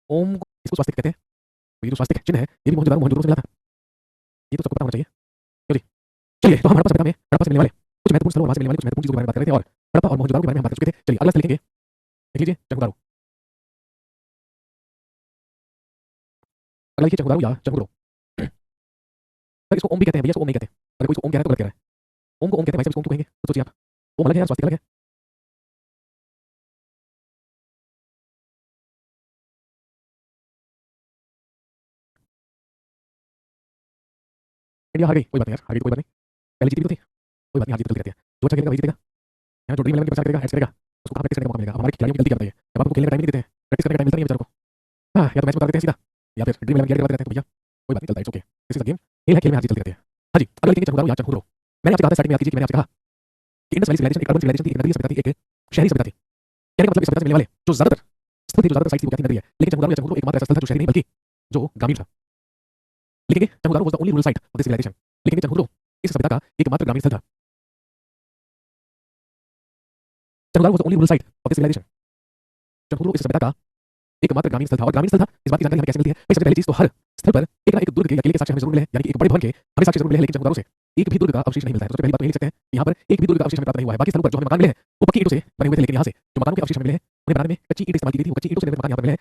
ओम को इसको स्वास्तिक कहते हैं। तो ये जो स्वास्तिक चिन्ह है ये भी मोहनजोदड़ो से मिला था। ये तो सबको पता होना चाहिए। क्यों जी? चलिए तो हम हड़प्पा सभ्यता में हड़प्पा से मिलने वाले कुछ महत्वपूर्ण स्थलों और वहां से मिलने वाली कुछ महत्वपूर्ण चीजों के बारे में बात कर रहे थे और हड़प्पा और मोहनजोदड़ो के बारे में हम बात कर चुके थे। चलिए अगला स्थल लिखेंगे। लिख लीजिए चंगुदारो। अगला लिखिए चंगुदारो या चंगुदरो। सर इसको ओम भी कहते हैं भैया, इसको ओम नहीं कहते। अगर कोई इसको ओम कह रहा है तो गलत कह रहा है। ओम को ओम कहते हैं भाई साहब, इसको ओम क्यों कहेंगे? तो सोचिए आप। ओम अलग है यार, स्वास्तिक अलग है। इंडिया हार गई, कोई बात नहीं यार, हार गई तो कोई बात नहीं। पहले जीती भी तो थी, कोई बात नहीं, हार जीत तो चलती रहती है। जो अच्छा खेलेगा वही जीतेगा। यहाँ जो ड्रीम 11 के प्रचार करेगा, एड्स करेगा, उसको कहाँ प्रैक्टिस करने का मौका मिलेगा? अब हमारे खिलाड़ियों की गलती क्या बताइए? जब आपको खेलने का टाइम नहीं देते हैं, प्रैक्टिस करने का टाइम मिलता नहीं है बेचारों को। हाँ, या तो मैच में बता देते हैं सीधा, या फिर ड्रीम 11 की ऐड करवाते रहते हैं। तो भैया कोई बात नहीं, चलता है, it's okay, this is the game. खेल है, खेल में हार जीत चलती रहती है। हाँ जी, अगला लिखेंगे चंगुदारो या चंगुदरो। मैंने आपसे कहा था स्टार्टिंग में, याद कीजिए कि मैंने आपसे कहा कि इंडस वैली सिविलाइजेशन एक अर्बन सिविलाइजेशन थी, एक नगरीय सभ्यता थी, एक शहरी सभ्यता थी। कहने का मतलब इस सभ्यता से मिलने वाले जो ज्यादातर स्थल थे, जो ज्यादातर साइट थी, वो क्या थी? नगरीय। लेकिन चंगुदारो या चंगुदरो एकमात्र ऐसा स्थल था जो शहरी नहीं बल्कि जो ग्रामीण था। लिखेंगे Chanhudaro was the only rural site of this civilization. लिखेंगे चंगुदरो इस सभ्यता का एकमात्र ग्रामीण स्थल था। Chanhudaro was the only rural site of this civilization. Chanhudaro इस सभ्यता का एकमात्र ग्रामीण स्थल था। और ग्रामीण स्थल था इस बात की जानकारी हमें कैसे मिलती है? भाई सबसे पहली चीज तो हर स्थल पर एक ना एक दुर्ग के या किले के साक्ष्य हमें जरूर मिले हैं, यानी कि एक बड़े भवन के हमें साक्ष्य जरूर मिले हैं, लेकिन चंगुदारो से एक भी दुर्ग का अवशेष नहीं मिलता है। सबसे पहली बात तो ये लिख सकते हैं, यहाँ पर एक भी दुर्ग का अवशेष हमें प्राप्त नहीं हुआ है। बाकी स्थलों पर जो हमें मकान मिले हैं वो पक्की ईंटों से बने हुए थे, लेकिन यहाँ से जो मकानों के अवशेष हमें मिले हैं उन्हें बनाने में कच्ची ईंट इस्तेमाल की गई थी। वो कच्ची ईंटों से निर्मित मकान यहाँ पर मिले हैं।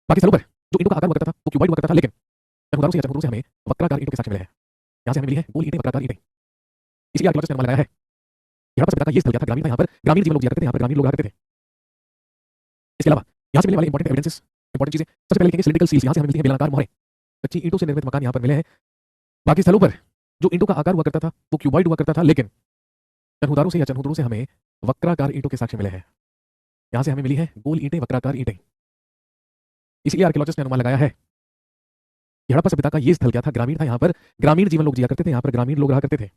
बाकी स्थलों पर जो ईंटों का आकार हुआ करता था वो क्यूबॉइड हुआ करता था, लेकिन चंगुदारो से या चंगुदरो से हमें वक्राकार ईंटों के साक्ष्य मिले हैं। यहाँ से हमें मिली है गोल ईंटें, वक्राकार ईंटें। इसलिए आर्कियोलॉजिस्ट ने अनुमान लगाया है कि हड़प्पा सभ्यता का ये स्थल क्या था? ग्रामीण था। यहाँ पर ग्रामीण जीवन लोग जिया करते थे, यहाँ पर ग्रामीण लोग रहा करते थे। इसके अलावा यहाँ से मिलने वाले इंपॉर्टेंट एविडेंसेस, इंपॉर्टेंट चीजें, सबसे पहले लिखेंगे सिलिंड्रिकल सील्स। यहाँ से हमें मिलती है बेलनाकार मोहरें। कच्ची ईंटों से निर्मित मकान यहाँ पर मिले हैं। बाकी स्थलों पर जो ईंटों का आकार हुआ करता था वो क्यूबॉइड हुआ करता था, लेकिन चंगुदारो से या चंगुदरो से हमें वक्राकार ईंटों के साक्ष्य मिले हैं। यहाँ से हमें मिली है गोल ईंटें, वक्राकार ईंटें। इसलिए आर्कियोलॉजिस्ट ने अनुमान लगाया है कि हड़प्पा सभ्यता का ये स्थल क्या था? ग्रामीण था। यहाँ पर ग्रामीण जीवन लोग जिया करते थे, यहाँ पर ग्रामीण लोग रहा करते थे।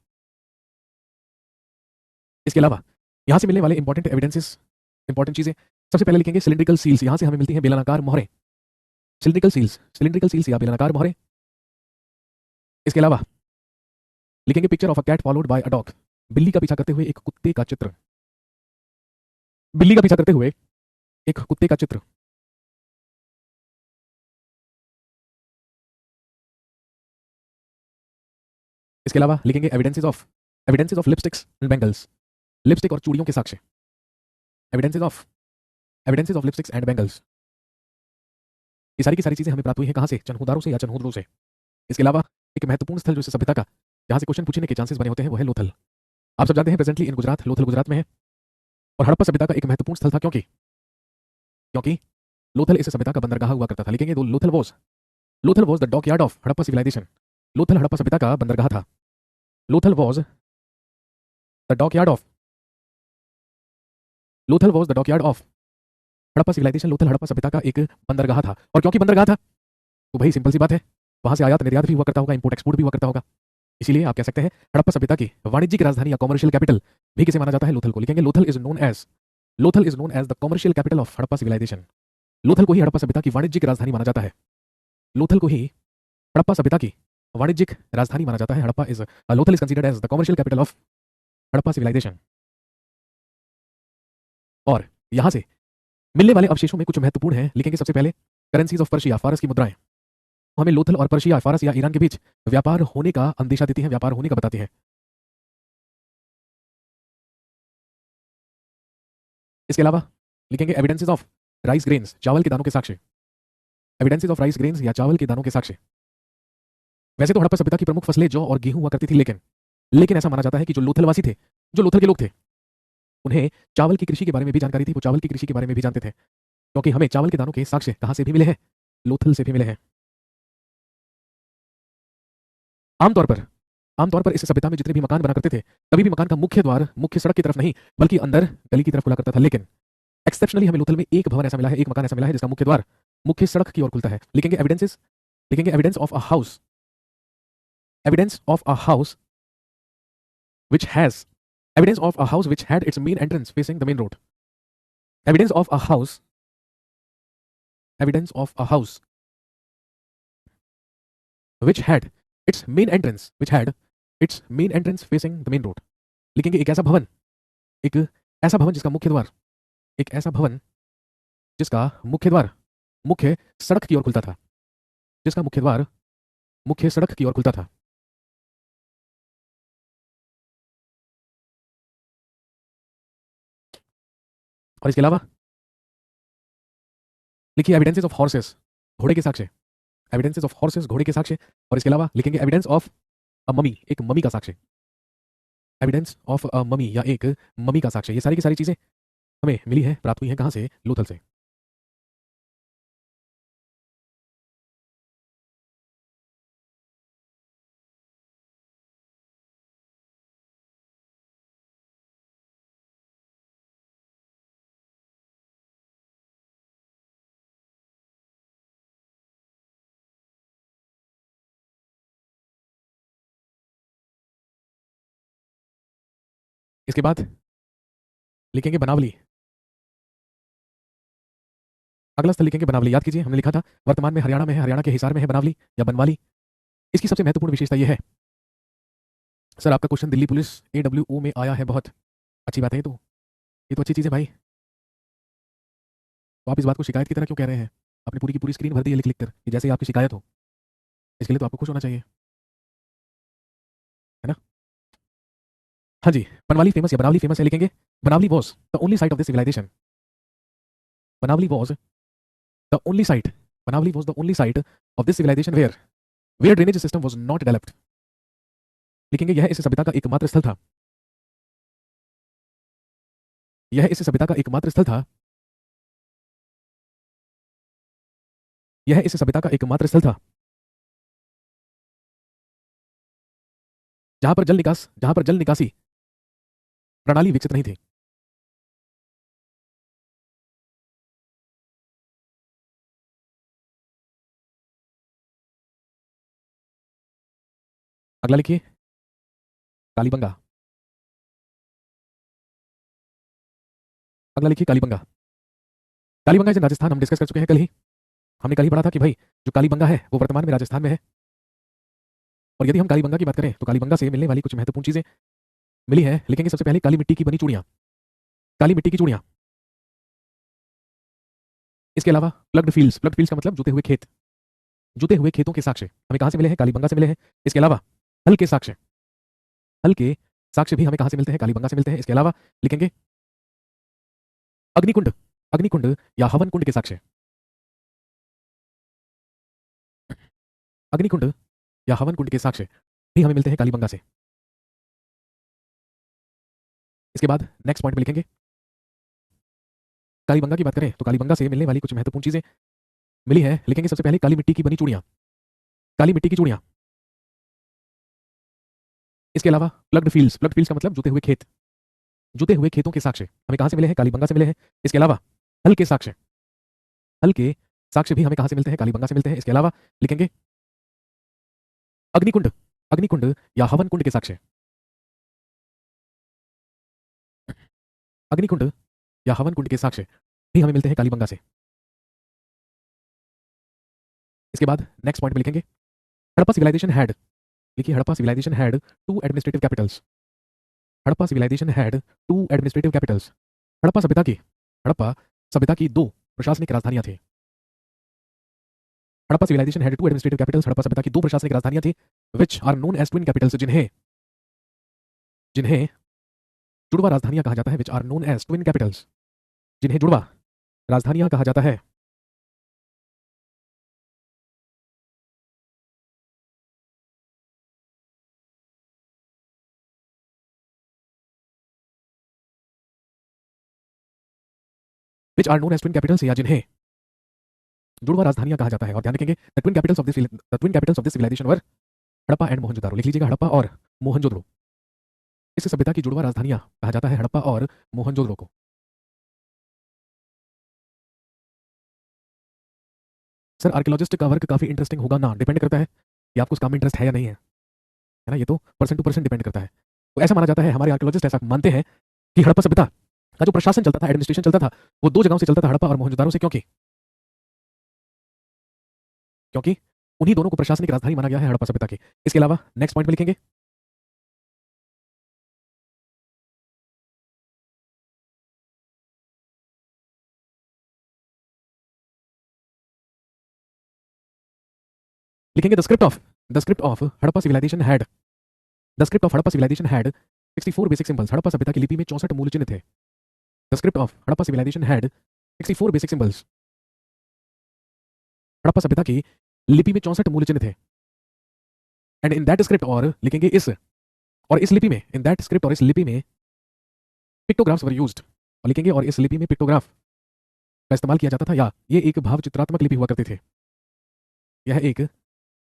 इसके अलावा यहाँ से मिलने वाले इंपॉर्टेंट एविडेंसेस, इंपॉर्टेंट चीजें, सबसे पहले लिखेंगे सिलिंड्रिकल सील्स। यहाँ से हमें मिलती हैं बेलनाकार मोहरें। सिलिंड्रिकल सील्स, सिलिंड्रिकल सील्स या बेलनाकार मोहरें। इसके अलावा लिखेंगे picture of a cat followed by a dog. बिल्ली का पीछा करते हुए एक कुत्ते का चित्र। बिल्ली का पीछा करते हुए एक कुत्ते का चित्र। इसके अलावा लिखेंगे evidences of lipsticks and bangles. Lipstick और चूड़ियों के साक्ष्य। Evidences of lipsticks and bangles. ये सारी की सारी चीजें हमें प्राप्त हुई हैं कहां से? चनहुदारो से या चनहुदरो से। इसके अलावा एक महत्वपूर्ण स्थल जो इस सभ्यता का जहां से क्वेश्चन पूछने के चांसेस बने होते हैं वो है लोथल। आप सब जानते हैं प्रेजेंटली इन गुजरात, लोथल गुजरात में है। और हड़प्पा सभ्यता का एक महत्वपूर्ण स्थल था क्योंकि क्योंकि लोथल इस सभ्यता का बंदरगाह हुआ करता था। लिखेंगे दो, Lothal was the dockyard of Harappa civilization. Lothal Harappa सभ्यता का बंदरगाह था। Lothal was the dockyard of Lothal was the dockyard of Harappa civilization. Lothal Harappa सभ्यता का एक बंदरगाह था। और क्योंकि बंदरगाह था तो भाई सिंपल सी बात है, वहां से आयात निर्यात भी हुआ करता होगा, इंपोर्ट एक्सपोर्ट भी हुआ करता होगा। इसीलिए आप कह सकते हैं हड़प्पा सभ्यता की वाणिज्यिक राजधानी या कॉमर्शियल कैपिटल भी किसे माना जाता है? लोथल को। लिखेंगे Lothal is known as the commercial capital of Harappa civilization. Lothal को ही हड़प्पा सभ्यता की वाणिज्यिक राजधानी माना जाता है। लोथल को ही हड़प्पा सभ्यता की वाणिज्यिक राजधानी माना जाता है। Lothal is considered as the commercial capital of Harappa civilization. और यहां से मिलने वाले अवशेषों में कुछ महत्वपूर्ण हैं। लिखेंगे सबसे पहले करेंसीज ऑफ पर्शिया, फारस की मुद्राएं। हमें लोथल और पर्शिया, फारस या ईरान के बीच व्यापार होने का अंदेशा देती हैं, व्यापार होने का बताती हैं। इसके अलावा लिखेंगे एविडेंसेस ऑफ राइस ग्रेन्स, चावल के दानों के साक्ष्य। एविडेंसेस ऑफ राइस ग्रेन्स या चावल के दानों के साक्ष्य। वैसे तो हड़प्पा सभ्यता की प्रमुख फसलें जौ और गेहूं हुआ करती थी, लेकिन ऐसा माना जाता है कि जो लोथलवासी थे, जो लोथल के लोग थे, उन्हें चावल की कृषि के बारे में भी जानकारी थी। वो चावल की कृषि के बारे में भी जानते थे, क्योंकि हमें चावल के दानों के साक्ष्य कहां से भी मिले हैं? लोथल से भी मिले हैं। आमतौर पर आमतौर पर इस सभ्यता में जितने भी मकान बना करते थे, कभी भी मकान का मुख्य द्वार मुख्य सड़क की तरफ नहीं बल्कि अंदर गली की तरफ खुला करता था। लेकिन एक्सेप्शनली हमें लोथल में एक भवन ऐसा मिला है, एक मकान ऐसा मिला है जिसका मुख्य द्वार मुख्य सड़क की ओर खुलता है। लिखेंगे evidence of a house, evidence of a house which has evidence of a house which had its main entrance facing the main road. Evidence of a house, evidence of a house which had its main entrance, which had its main entrance facing the main road. लिखेंगे एक ऐसा भवन जिसका मुख्य द्वार, एक ऐसा भवन जिसका मुख्य द्वार मुख्य सड़क की ओर खुलता था, जिसका मुख्य द्वार मुख्य सड़क की ओर खुलता था। और इसके अलावा लिखिए एविडेंसेस ऑफ हॉर्सेस, घोड़े के साक्ष्य, एविडेंसेस ऑफ हॉर्सेस, घोड़े के साक्ष्य। और इसके अलावा लिखेंगे एविडेंस ऑफ अ ममी, एक ममी का साक्ष्य, एविडेंस ऑफ अ ममी या एक ममी का साक्ष्य। ये सारी की सारी चीजें हमें मिली है, प्राप्त हुई है कहां से? लोथल से। इसके बाद लिखेंगे बनावली, अगला स्थल लिखेंगे बनावली। याद कीजिए हमने लिखा था वर्तमान में हरियाणा में है, हरियाणा के हिसार में है बनावली या बनवाली। इसकी सबसे महत्वपूर्ण विशेषता यह है, सर आपका क्वेश्चन दिल्ली पुलिस AWO में आया है, बहुत अच्छी बात है। ये तो अच्छी चीज़ है भाई। तो आप इस बात को शिकायत की तरह क्यों कह रहे हैं? आपने पूरी की पूरी स्क्रीन भर दी है लिख लिख कर, कि जैसे ही आपकी शिकायत हो। इसके लिए तो आपको खुश होना चाहिए, है ना? हाँ जी, बनवाली फेमस या बनावली फेमस है, लिखेंगे Banawali was the only site of this civilization. Banawali was the only site, Banawali was the only site of this civilization where drainage system was not developed. लिखेंगे यह इस सभ्यता का एकमात्र स्थल था, यह इस सभ्यता का एकमात्र स्थल था, यह इस सभ्यता का एकमात्र स्थल था जहां पर जल निकासी प्रणाली विकसित नहीं थी। अगला लिखिए कालीबंगा, अगला लिखिए कालीबंगा। कालीबंगा इज इन राजस्थान, हम डिस्कस कर चुके हैं कल ही। हमने कल ही पढ़ा था कि भाई जो कालीबंगा है वो वर्तमान में राजस्थान में है। और यदि हम कालीबंगा की बात करें तो कालीबंगा से मिलने वाली कुछ महत्वपूर्ण चीजें मिली है, लिखेंगे सबसे पहले काली मिट्टी की बनी चूड़ियां, काली मिट्टी की चूड़ियां। इसके अलावा प्लग्ड फील्ड्स का मतलब जुते हुए खेत, जुते हुए खेतों के साक्ष्य हमें कहां से मिले हैं? कालीबंगा से मिले हैं। इसके अलावा हल के साक्ष्य, हल के साक्ष्य भी हमें कहां से मिलते हैं? कालीबंगा से मिलते हैं। इसके अलावा लिखेंगे अग्निकुंड, अग्निकुंड या हवन कुंड के साक्ष्य, अग्निकुंड या हवन कुंड के साक्ष्य भी हमें मिलते हैं कालीबंगा से। इसके बाद नेक्स्ट पॉइंट में लिखेंगे कालीबंगा की बात करें तो कालीबंगा से मिलने वाली कुछ महत्वपूर्ण चीजें मिली है, लिखेंगे सबसे पहले काली मिट्टी की बनी चूड़ियां, काली मिट्टी की चूड़ियां। इसके अलावा प्लग्ड फील्ड्स का मतलब जुते हुए खेत, जुते हुए खेतों के साक्ष्य हमें कहां से मिले हैं? कालीबंगा से मिले हैं। इसके अलावा हल के साक्ष्य, हल के साक्ष्य भी हमें कहां से मिलते हैं? कालीबंगा से मिलते हैं। इसके अलावा लिखेंगे अग्निकुंड, अग्निकुंड या हवन कुंड के साक्ष्य, अग्निकुंड या हवन कुंड के साक्ष्य भी हमें मिलते हैं कालीबंगा से। इसके बाद नेक्स्ट पॉइंट में लिखेंगे हड़प्पा सिविलाइजेशन हैड, लिखिए Harappa civilization had two administrative capitals, Harappa civilization had two administrative capitals. Harappa सभ्यता की, हड़प्पा सभ्यता की दो प्रशासनिक राजधानियां थी। Harappa civilization had two administrative capitals, Harappa सभ्यता की दो प्रशासनिक राजधानियां थी, which are known as twin capitals, जिन्हें जिन्हें जुड़वा राजधानियां कहा जाता है, which are known as twin capitals, जिन्हें जुड़वा राजधानियां कहा जाता है। Which are known as twin Capitals, या जिन्हें जुड़वा राजधानियां कहा जाता है। और ध्यान रखेंगे the twin capitals of this civilization were Harappa and Mohenjodaro, लिख लीजिएगा हड़प्पा और मोहनजोदड़ो। इस सभ्यता की जुड़वा राजधानियां कहा जाता है हड़प्पा और मोहनजोदड़ो को। सर आर्कियोलॉजिस्ट का वर्क काफी इंटरेस्टिंग होगा ना? डिपेंड करता है कि आपको उस काम में इंटरेस्ट है या नहीं है ना? ये तो पर्सन टू पर्सन डिपेंड करता है। तो ऐसा माना जाता है, हमारे आर्कियोलॉजिस्ट ऐसा मानते हैं कि हड़प्पा सभ्यता का जो प्रशासन चलता था, एडमिनिस्ट्रेशन चलता था, वो दो जगहों से चलता था, हड़प्पा और मोहनजोदारो से। क्योंकि क्योंकि उन्हीं दोनों को प्रशासनिक राजधानी माना गया है हड़प्पा सभ्यता की। इसके अलावा नेक्स्ट पॉइंट में लिखेंगे लिखेंगे the script of Harappa civilization had the script of Harappa civilization had 64 basic symbols. Harappa सभ्यता की लिपि में 64 मूल चिन्ह थे। The script of Harappa civilization had 64 basic symbols. Harappa सभ्यता की लिपि में 64 मूल चिन्ह थे। एंड इन दैट स्क्रिप्ट, और लिखेंगे इस लिपि में, इन दैट स्क्रिप्ट और इस लिपि में पिक्टोग्राफ्स वर यूज्ड, और लिखेंगे और इस लिपि में पिक्टोग्राफ का इस्तेमाल किया जाता था, या ये एक भाव चित्रात्मक लिपि हुआ करती थी। यह एक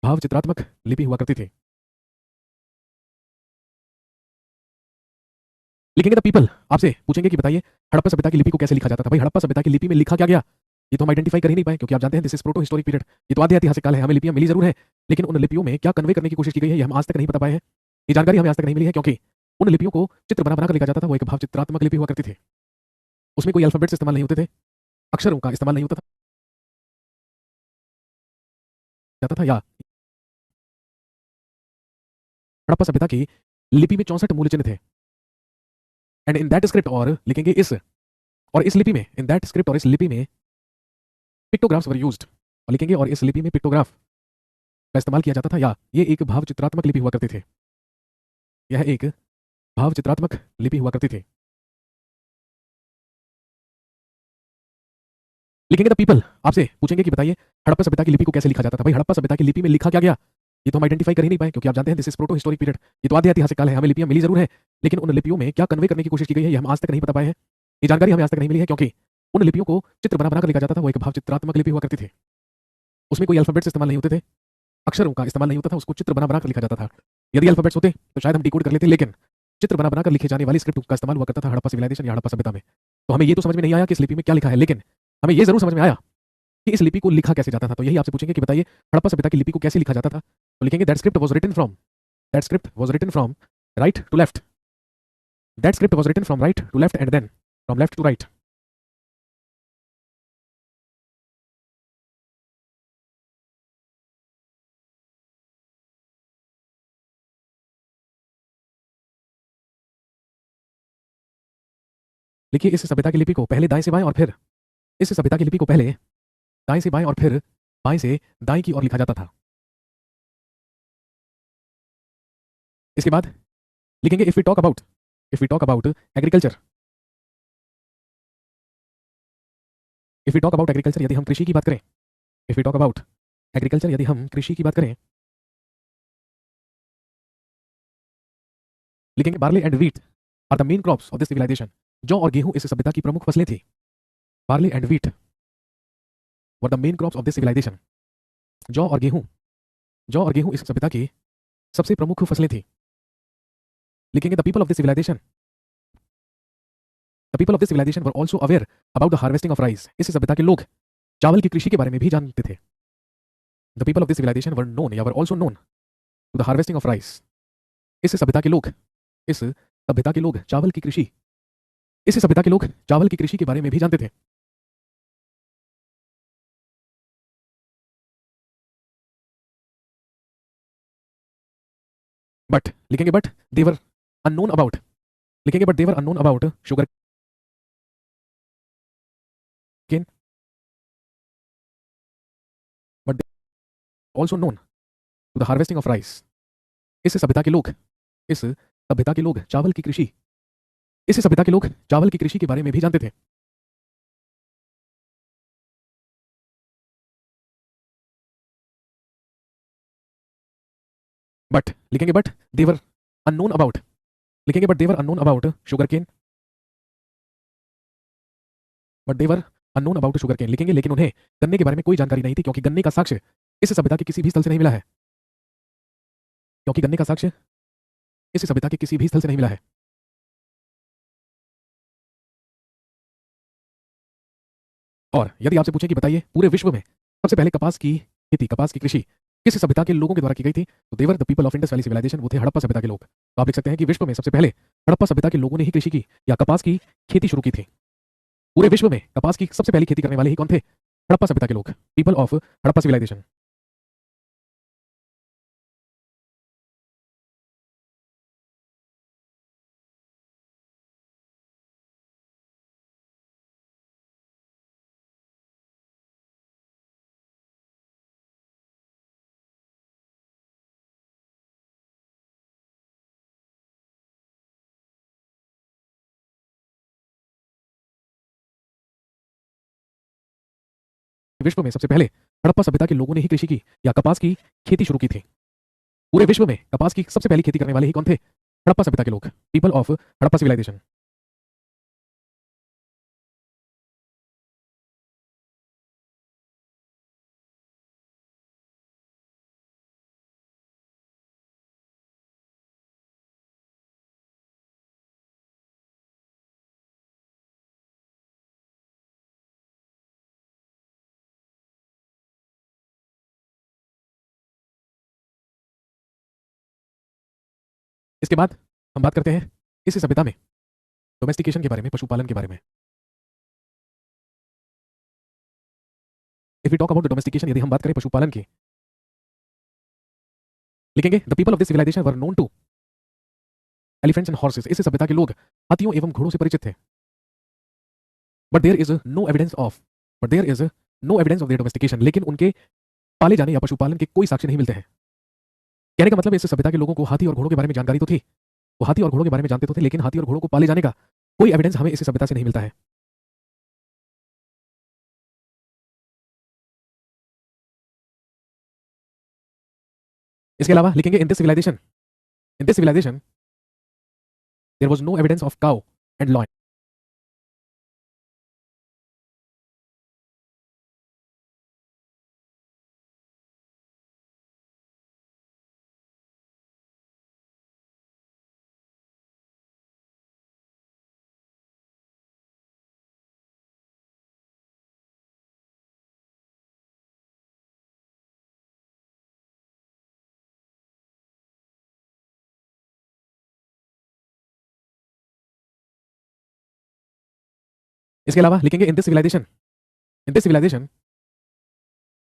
भाव चित्रात्मक लिपि हुआ करती थी। लिखेंगे द पीपल, आपसे पूछेंगे कि बताइए हड़प्पा सभ्यता की लिपि को कैसे लिखा जाता था। भाई हड़प्पा सभ्यता की लिपि में लिखा क्या गया, ये तो हम आइडेंटिफाई कर ही नहीं पाए, क्योंकि आप जानते हैं this is proto historic period, ये तो आद्य ऐतिहासिक काल है। हमें लिपियां मिली जरूर है, लेकिन उन लिपियों में क्या कन्वे करने की कोशिश की गई है ये हम आज तक नहीं बता पाए हैं। ये जानकारी हमें आज तक नहीं मिली है, क्योंकि उन लिपियों को चित्र बना बना कर लिखा जाता था। वो एक भाव चित्रात्मक लिपि हुआ करती थी। उसमें कोई अल्फाबेट्स इस्तेमाल नहीं होते थे, अक्षरों का इस्तेमाल नहीं होता जाता था। या हड़प्पा सभ्यता की लिपि में 64 मूल चिन्ह थे। एंड इन दैट स्क्रिप्ट, और लिखेंगे इस लिपि में, इन दैट स्क्रिप्ट और इस लिपि में पिक्टोग्राफ्स वर यूज्ड, और लिखेंगे और इस लिपि में पिक्टोग्राफ का इस्तेमाल किया जाता था, या ये एक भाव चित्रात्मक लिपि हुआ करती थी। यह एक भाव चित्रात्मक लिपि हुआ करती थी। लिखेंगे द पीपल, आपसे पूछेंगे कि बताइए हड़प्पा सभ्यता की लिपि को कैसे लिखा जाता था। भाई हड़प्पा सभ्यता की लिपि में लिखा क्या गया, ये तो हम आइडेंटिफाई कर ही नहीं पाए, क्योंकि आप जानते हैं this is proto historic period, ये तो आद्य ऐतिहासिक काल है। हमें लिपियां मिली जरूर है, लेकिन उन लिपियों में क्या कन्वे करने की कोशिश की गई है ये हम आज तक नहीं बता पाए हैं। ये जानकारी हमें आज तक नहीं मिली है, क्योंकि उन लिपियों को चित्र बना बना कर लिखा जाता था। वो एक भाव चित्रात्मक लिपि हुआ करती थी। उसमें कोई अल्फाबेट्स इस्तेमाल नहीं होते थे, अक्षरों का इस्तेमाल नहीं होता था, उसको चित्र बना बना कर लिखा जाता था। यदि अल्फाबेट्स होते तो शायद हम डिकोड कर लेते, लेकिन चित्र बना बना कर लिखे जाने वाली स्क्रिप्ट का इस्तेमाल हुआ करता था हड़प्पा सिविलाइजेशन या हड़प्पा सभ्यता में। तो हमें ये तो समझ में नहीं आया कि इस लिपि में क्या लिखा है, लेकिन हमें ये जरूर समझ में आया कि इस लिपि को लिखा कैसे जाता था। तो यही आपसे पूछेंगे कि बताइए हड़प्पा सभ्यता की लिपि को कैसे लिखा जाता था। तो लिखेंगे that script was written from right to left, that script was written from right to left and then from left to right. लिखिए इस सभ्यता की लिपि को पहले दाएं से बाएं और फिर इस सभ्यता की लिपि को पहले दाएं से बाएं और फिर बाएं से दाएं की ओर लिखा जाता था। इसके बाद लिखेंगे if we talk about agriculture, if we talk about agriculture, यदि हम कृषि की बात करें, if we talk about agriculture, यदि हम कृषि की बात करें, लिखेंगे barley and wheat are the main crops of this civilization. जौ और गेहूं इस सभ्यता की प्रमुख फसलें थी। Barley and wheat were the main crops of this civilization. जौ और गेहूं जौ और गेहूं इस सभ्यता की सबसे प्रमुख फसलें थी। लिखेंगे the people of this civilization were also aware about the harvesting of rice. इस सभ्यता के लोग चावल की कृषि के बारे में भी जानते थे। The people of this civilization were known या were also known to the harvesting of rice. इस सभ्यता के लोग इस सभ्यता के लोग चावल की कृषि इस सभ्यता के लोग चावल की कृषि के बारे में भी जानते थे। बट लिखेंगे बट देवर अननोन अबाउट लिखेंगे but they were unknown about sugarcane, but also known to the harvesting of rice. इस सभ्यता के लोग इस सभ्यता के लोग चावल की कृषि इस सभ्यता के लोग चावल की कृषि के बारे में भी जानते थे। बट लिखेंगे देवर अननोन अबाउट लिखेंगे but they were unknown about sugarcane, but they were unknown about sugarcane, लिखेंगे लेकिन उन्हें गन्ने के बारे में कोई जानकारी नहीं थी, क्योंकि गन्ने का साक्ष्य इस सभ्यता के किसी भी स्थल से नहीं मिला है क्योंकि गन्ने का साक्ष्य इस सभ्यता के किसी भी स्थल से नहीं मिला है। और यदि आपसे पूछें कि बताइए पूरे विश्व में सबसे पहले कपास की कृषि किस सभ्यता के लोगों के द्वारा की गई थी, तो they were the people of Indus Valley civilization, वो थे हड़प्पा सभ्यता के लोग। तो आप लिख सकते हैं कि विश्व में सबसे पहले हड़प्पा सभ्यता के लोगों ने ही कृषि की या कपास की खेती शुरू की थी। पूरे विश्व में कपास की सबसे पहली खेती करने वाले ही कौन थे? हड़प्पा सभ्यता के लोग, पीपल ऑफ हड़प्पा सिविलाइजेशन। विश्व में सबसे पहले हड़प्पा सभ्यता के लोगों ने ही कृषि की या कपास की खेती शुरू की थी। पूरे विश्व में कपास की सबसे पहली खेती करने वाले ही कौन थे? हड़प्पा सभ्यता के लोग, पीपल ऑफ हड़प्पा सिविलाइजेशन। इसके बाद हम बात करते हैं इस सभ्यता में डोमेस्टिकेशन के बारे में, पशुपालन के बारे में। If we talk about domestication, यदि हम बात करें पशुपालन की, लिखेंगे the people of this civilization were known to elephants and horses. इस सभ्यता के लोग हाथियों एवं घोड़ों से परिचित थे। But there is no evidence of their domestication. लेकिन उनके पाले जाने या पशुपालन के कोई साक्ष्य नहीं मिलते हैं। कहने का मतलब है इस सभ्यता के लोगों को हाथी और घोड़ों के बारे में जानकारी तो थी, वो हाथी और घोड़ों के बारे में जानते तो थे, लेकिन हाथी और घोड़ों को पाले जाने का कोई एविडेंस हमें इस सभ्यता से नहीं मिलता है। इसके अलावा लिखेंगे in this civilization there was no evidence of cow and lion. इसके अलावा लिखेंगे in this civilization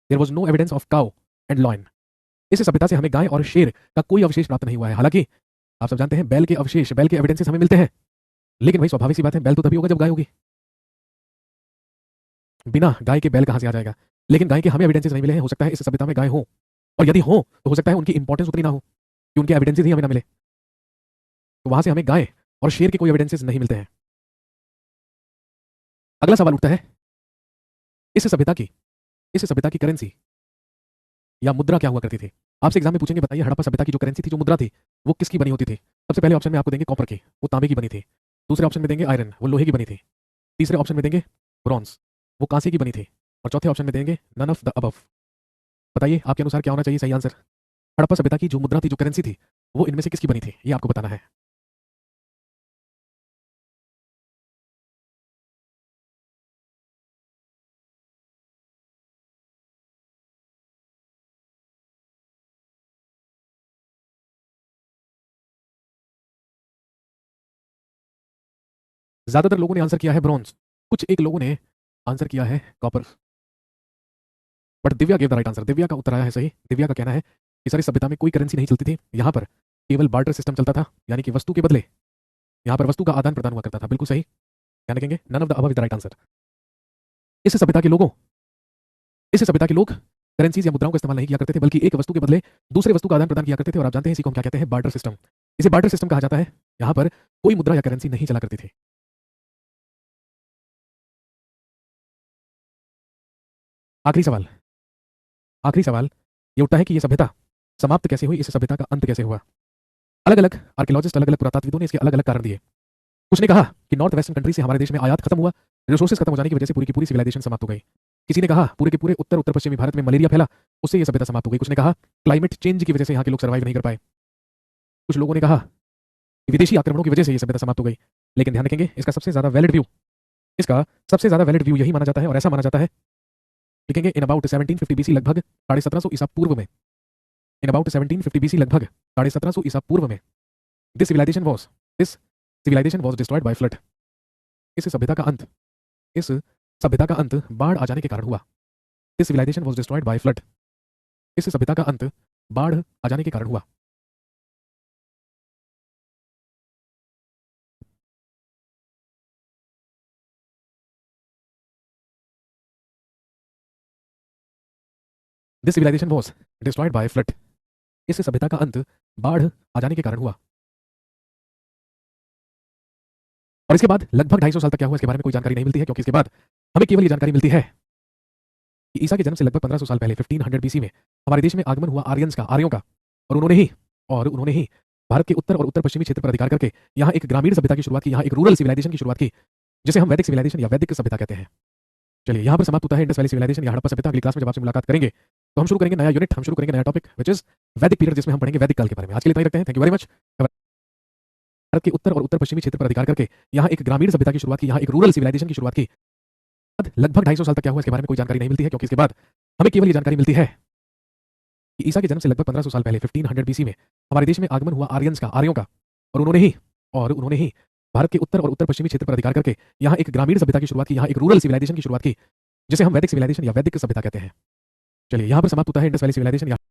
there was no evidence of cow and lion. इस सभ्यता से हमें गाय और शेर का कोई अवशेष प्राप्त नहीं हुआ है। हालांकि आप सब जानते हैं बैल के अवशेष, बैल के एविडेंसेस हमें मिलते हैं, लेकिन वही स्वाभाविक सी बात है, बैल तो तभी होगा जब गाय होगी। बिना गाय के बैल कहां से आ जाएगा? लेकिन गाय के हमें एविडेंसेस नहीं मिले हैं। हो सकता है इस सभ्यता में गाय हो, और यदि हो तो हो सकता है उनकी इंपॉर्टेंस उतनी ना हो कि उनके एविडेंसेस ही हमें ना मिले। तो वहां से हमें गाय और शेर के कोई एविडेंसेस नहीं मिलते हैं। अगला सवाल उठता है इस सभ्यता की करेंसी या मुद्रा क्या हुआ करती थी? आपसे एग्जाम में पूछेंगे बताइए हड़प्पा सभ्यता की जो करेंसी थी, जो मुद्रा थी, वो किसकी बनी होती थी? सबसे पहले ऑप्शन में आपको देंगे कॉपर की, वो तांबे की बनी थी। दूसरे ऑप्शन में देंगे आयरन, वो लोहे की बनी थी। तीसरे ऑप्शन में देंगे ब्रॉन्ज, वो कांसे की बनी थी। और चौथे ऑप्शन में देंगे नन ऑफ द अबव। बताइए आपके अनुसार क्या होना चाहिए सही आंसर? हड़प्पा सभ्यता की जो मुद्रा थी, जो करेंसी थी, वो इनमें से किसकी बनी थी, ये आपको बताना है। ज्यादातर लोगों ने आंसर किया है ब्रॉन्ज, कुछ एक लोगों ने आंसर किया है copper. But Divya gave the right answer. Divya का उत्तर आया है सही। दिव्या का कहना है कि सर इस सभ्यता में कोई करेंसी नहीं चलती थी, यहाँ पर केवल बार्टर सिस्टम चलता था, यानी कि वस्तु के बदले यहाँ पर वस्तु का आदान प्रदान हुआ करता था। बिल्कुल सही, क्या लिखेंगे? None of the above is the right answer. इस सभ्यता के लोगों इस सभ्यता के लोग करेंसीज या मुद्राओं का इस्तेमाल नहीं किया करते थे, बल्कि एक वस्तु के बदले दूसरे वस्तु का आदान प्रदान किया करते थे। और आप जानते हैं इसी को हम क्या कहते हैं? Barter system. इसे बार्टर सिस्टम कहा जाता है। यहाँ पर कोई मुद्रा या करेंसी नहीं चला करती थी। आखिरी सवाल ये उठता है कि यह सभ्यता समाप्त कैसे हुई, इस सभ्यता का अंत कैसे हुआ? अलग अलग आर्कियोलॉजिस्ट, अलग अलग पुरातत्वविदों ने इसके अलग अलग कारण दिए। कुछ ने कहा कि नॉर्थ वेस्टर्न कंट्री से हमारे देश में आयात खत्म हुआ, रिसोर्सेज खत्म हो जाने की वजह से पूरी की पूरी सिविलाइजेशन समाप्त हो गई। किसी ने कहा पूरे के पूरे उत्तर उत्तर पश्चिमी भारत में मलेरिया फैला, उससे यह सभ्यता समाप्त हो गई। कुछ ने कहा क्लाइमेट चेंज की वजह से यहाँ के लोग सर्वाइव नहीं कर पाए। कुछ लोगों ने कहा कि विदेशी आक्रमणों की वजह से यह सभ्यता समाप्त हो गई। लेकिन ध्यान रखेंगे इसका सबसे ज्यादा वैलिड व्यू यही माना जाता है, और ऐसा माना जाता है, लिखेंगे इन अबाउट 1750 बीसी, लगभग 1750 ईसा पूर्व में। इन अबाउट 1750 बीसी, लगभग 1750 ईसा पूर्व में this civilization was destroyed by flood. इस सभ्यता का अंत बाढ़ आ जाने के कारण हुआ। This civilization was destroyed by flood. इस सभ्यता का अंत बाढ़ आ जाने के कारण हुआ। This civilization was destroyed by flood. इस सभ्यता का अंत बाढ़ आ जाने के कारण हुआ। और इसके बाद लगभग 250 साल तक क्या हुआ, इसके बारे में कोई जानकारी नहीं मिलती है, क्योंकि इसके बाद हमें केवल ये जानकारी मिलती है कि ईसा के जन्म से लगभग 1500 साल पहले 1500 बीसी में हमारे देश में आगमन हुआ आर्यंस का, आर्यों का। और उन्होंने ही भारत के उत्तर और उत्तर पश्चिमी क्षेत्र पर अधिकार करके यहाँ एक ग्रामीण सभ्यता की शुरुआत की, यहाँ एक रूरल सिविलाइजेशन की शुरुआत की, जिसे हम वैदिक सिविलाइजेशन या वैदिक सभ्यता कहते हैं। चलिए यहाँ पर समाप्त होता है इंडस वैली सिविलाइजेशन या हड़प्पा सभ्यता। अगली क्लास में जब आपसे मुलाकात करेंगे तो हम शुरू करेंगे नया यूनिट, हम शुरू करेंगे नया टॉपिक विच इज वैदिक पीरियड, जिसमें हम पढ़ेंगे वैदिक काल के बारे में। आज के लिए इतना ही रखते हैं। Thank you very much. Bharat के उत्तर और उत्तर पश्चिमी क्षेत्र पर अधिकार करके यहाँ एक ग्रामीण सभ्यता की शुरुआत की, यहाँ एक रूरल सिविलाइजेशन की शुरुआत की। लगभग 250 साल तक क्या हुआ इसके बारे में कोई जानकारी नहीं मिलती है, क्योंकि इसके बाद हमें केवल ये जानकारी मिलती है कि ईसा के जन्म से लगभग 1500 साल पहले 1500 बीसी में हमारे देश में आगमन हुआ आर्यंस का, आर्यों का। और उन्होंने ही भारत के उत्तर और उत्तर पश्चिमी क्षेत्र पर अधिकार करके यहाँ एक ग्रामीण सभ्यता की शुरुआत की, यहाँ एक रूरल सिविलाइजेशन की शुरुआत की, जिसे हम वैदिक सिविलाइजेशन या वैदिक सभ्यता कहते हैं। चलिए यहाँ पर समाप्त होता है इंडस वैली सिविलाइजेशन या